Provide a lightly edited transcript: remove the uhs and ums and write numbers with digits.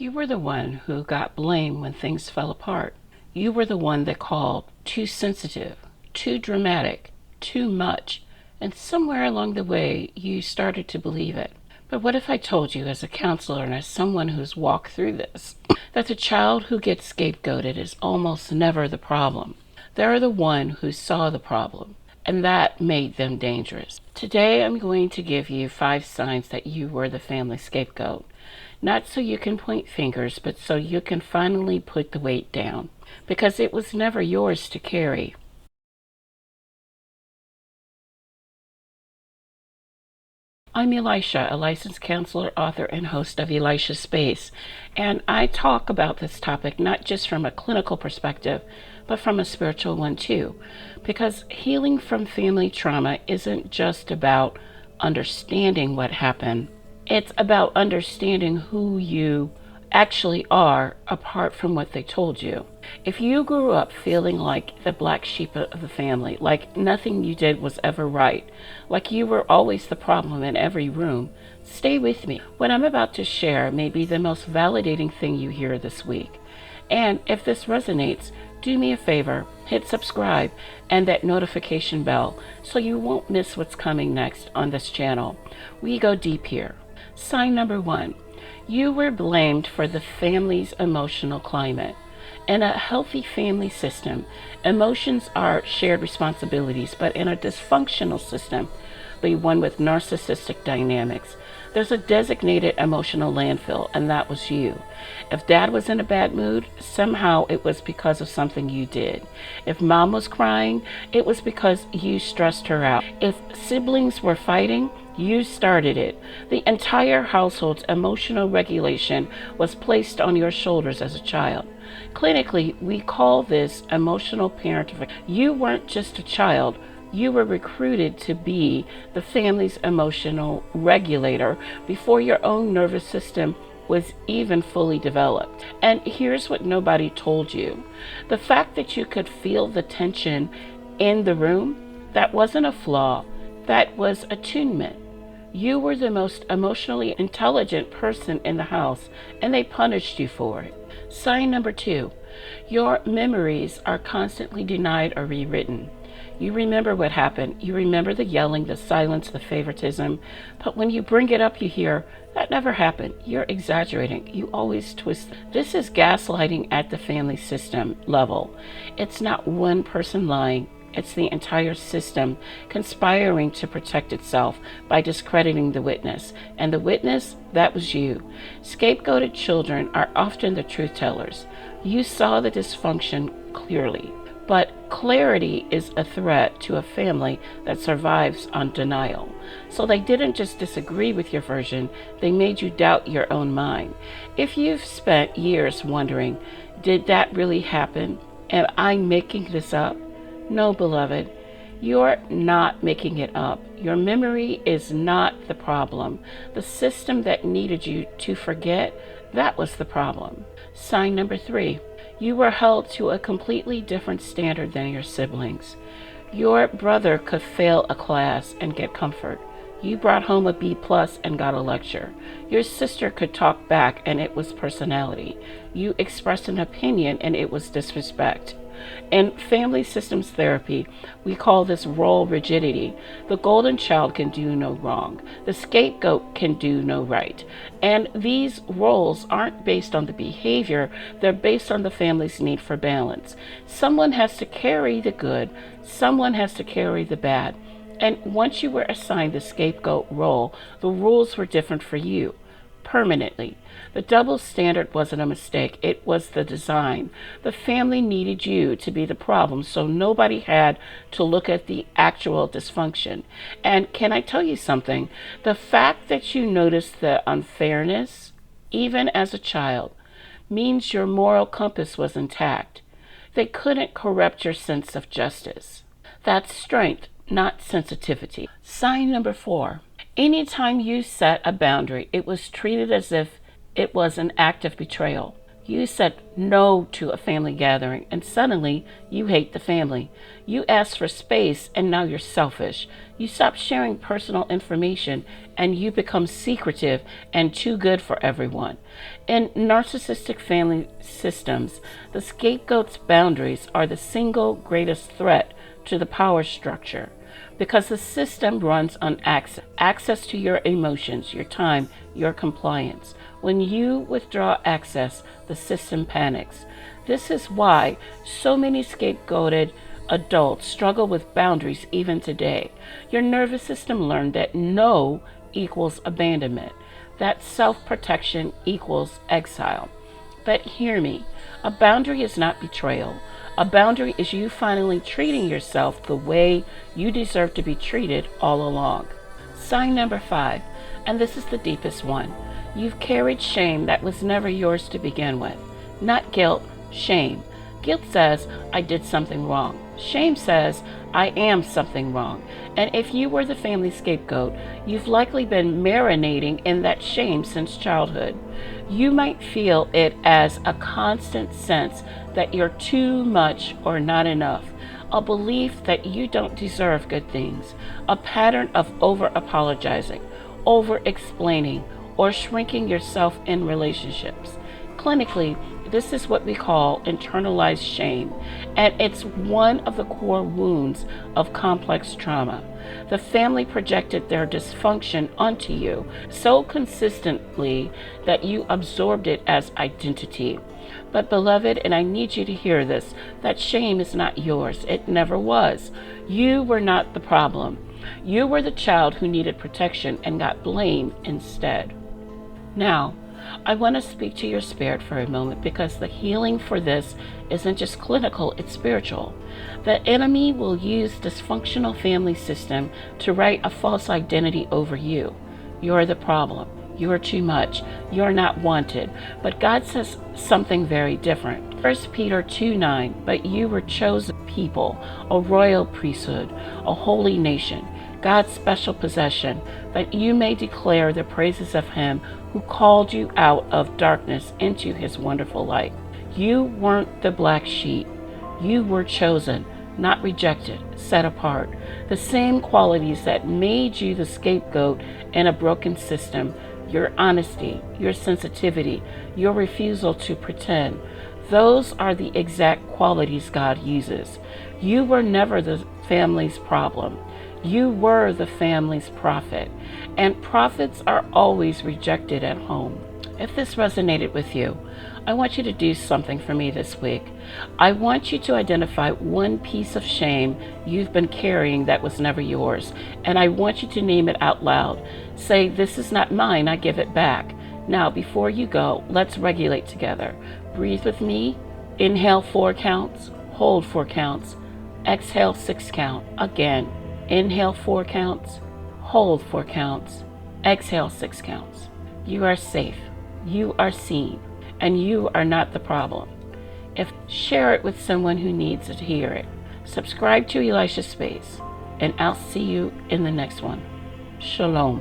You were the one who got blamed when things fell apart. You were the one that called too sensitive, too dramatic, too much, and somewhere along the way you started to believe it. But what if I told you, as a counselor and as someone who's walked through this, that the child who gets scapegoated is almost never the problem? They're the one who saw the problem, and that made them dangerous. Today I'm going to give you 5 signs that you were the family scapegoat. Not so you can point fingers, but so you can finally put the weight down, because it was never yours to carry. I'm Elisha, a licensed counselor, author, and host of Elisha Space, and I talk about this topic not just from a clinical perspective, but from a spiritual one too, because healing from family trauma isn't just about understanding what happened. It's about understanding who you actually are apart from what they told you. If you grew up feeling like the black sheep of the family, like nothing you did was ever right, like you were always the problem in every room, stay with me. What I'm about to share may be the most validating thing you hear this week. And if this resonates, do me a favor, hit subscribe and that notification bell so you won't miss what's coming next on this channel. We go deep here. Sign number 1. You were blamed for the family's emotional climate. In a healthy family system, emotions are shared responsibilities, but in a dysfunctional system, the one with narcissistic dynamics, there's a designated emotional landfill, and that was you. If dad was in a bad mood, somehow it was because of something you did. If mom was crying, it was because you stressed her out. If siblings were fighting, you started it. The entire household's emotional regulation was placed on your shoulders as a child. Clinically, we call this emotional parentification. You weren't just a child. You were recruited to be the family's emotional regulator before your own nervous system was even fully developed. And here's what nobody told you. The fact that you could feel the tension in the room, that wasn't a flaw. That was attunement. You were the most emotionally intelligent person in the house, and they punished you for it. Sign number 2. Your memories are constantly denied or rewritten. You remember what happened. You remember the yelling, the silence, the favoritism. But when you bring it up, you hear, that never happened. You're exaggerating. You always twist. This is gaslighting at the family system level. It's not one person lying. It's the entire system conspiring to protect itself by discrediting the witness. And the witness, that was you. Scapegoated children are often the truth tellers. You saw the dysfunction clearly. But clarity is a threat to a family that survives on denial. So they didn't just disagree with your version, they made you doubt your own mind. If you've spent years wondering, did that really happen? Am I making this up? No, beloved, you're not making it up. Your memory is not the problem. The system that needed you to forget, that was the problem. Sign number 3. You were held to a completely different standard than your siblings. Your brother could fail a class and get comfort. You brought home a B+ and got a lecture. Your sister could talk back and it was personality. You expressed an opinion and it was disrespect. In family systems therapy, we call this role rigidity. The golden child can do no wrong. The scapegoat can do no right. And these roles aren't based on the behavior, they're based on the family's need for balance. Someone has to carry the good, someone has to carry the bad. And once you were assigned the scapegoat role, the rules were different for you. Permanently. The double standard wasn't a mistake, it was the design. The family needed you to be the problem, so nobody had to look at the actual dysfunction. And can I tell you something? The fact that you noticed the unfairness, even as a child, means your moral compass was intact. They couldn't corrupt your sense of justice. That's strength, not sensitivity. Sign number 4. Anytime you set a boundary, it was treated as if it was an act of betrayal. You said no to a family gathering, and suddenly you hate the family. You asked for space, and now you're selfish. You stop sharing personal information, and you become secretive and too good for everyone. In narcissistic family systems, the scapegoat's boundaries are the single greatest threat to the power structure, because the system runs on access to your emotions, your time, your compliance. When you withdraw access, the system panics. This is why so many scapegoated adults struggle with boundaries even today. Your nervous system learned that no equals abandonment, that self-protection equals exile. But hear me, a boundary is not betrayal. A boundary is you finally treating yourself the way you deserve to be treated all along. Sign number 5, and this is the deepest one. You've carried shame that was never yours to begin with. Not guilt, shame. Guilt says, I did something wrong. Shame says, I am something wrong. And if you were the family scapegoat, you've likely been marinating in that shame since childhood. You might feel it as a constant sense that you're too much or not enough, a belief that you don't deserve good things, a pattern of over-apologizing, over-explaining, or shrinking yourself in relationships. Clinically, this is what we call internalized shame, and it's one of the core wounds of complex trauma. The family projected their dysfunction onto you so consistently that you absorbed it as identity. But beloved, and I need you to hear this, that shame is not yours. It never was. You were not the problem. You were the child who needed protection and got blamed instead. Now, I want to speak to your spirit for a moment, because the healing for this isn't just clinical, it's spiritual. The enemy will use dysfunctional family system to write a false identity over you. You're the problem. You're too much. You're not wanted. But God says something very different. 1 Peter 2:9, but you were chosen people, a royal priesthood, a holy nation, God's special possession, that you may declare the praises of him who called you out of darkness into his wonderful light. You weren't the black sheep. You were chosen, not rejected, set apart. The same qualities that made you the scapegoat in a broken system, your honesty, your sensitivity, your refusal to pretend, those are the exact qualities God uses. You were never the family's problem. You were the family's prophet, and prophets are always rejected at home. If this resonated with you, I want you to do something for me this week. I want you to identify one piece of shame you've been carrying that was never yours, and I want you to name it out loud. Say, this is not mine, I give it back. Now, before you go, let's regulate together. Breathe with me. Inhale 4 counts, hold 4 counts, exhale 6 count. Again. Inhale 4 counts, hold 4 counts, exhale 6 counts. You are safe, you are seen, and you are not the problem. Share it with someone who needs to hear it. Subscribe to Elisha Space, and I'll see you in the next one. Shalom.